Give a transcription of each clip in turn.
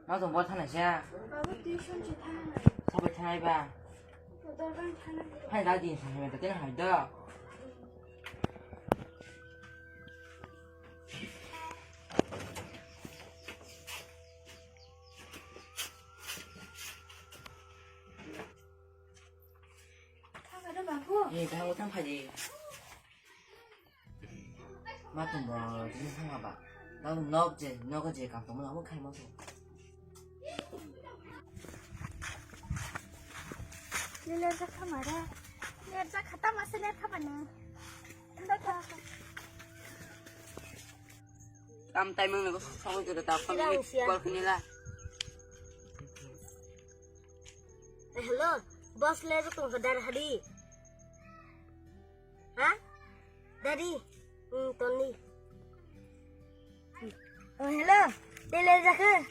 나도 뭐 타나시야? 나도 튜션지 타는 거. 사발 타나이바. 너랑 타는 거. 하이 나디 인사하면 다 되는 할다. 타가를 막고. 예, 나 못한 파지. 맞도 뭐 무슨 상관봐. 나도 너 그제 감동 너무 칼먹어. 릴레자 카마라. 릴레자 갔다 왔으네 타바네. 타다. Tam tay mình có xong rồi tao không biết qua cái này là. Hello, boss le to gadar hadi. Ha? Daddy. Tony. Oh hello. Rileza ke?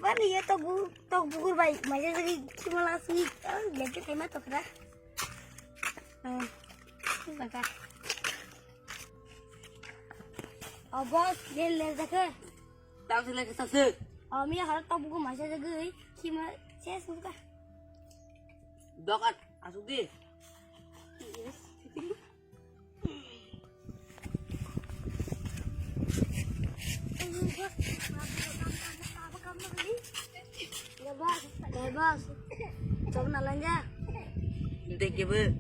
Bani ya to bugur bai. Maja lagi cuma sih. Lagi tema to kira. Baka. Oh boss, Rileza ke? Tao sẽ lấy cái sao sự. Mi harap to bugur maja lagi. Cuma saya suka. Dok at asuk di. Yes. Bebas, coba nalan aja. Nanti kita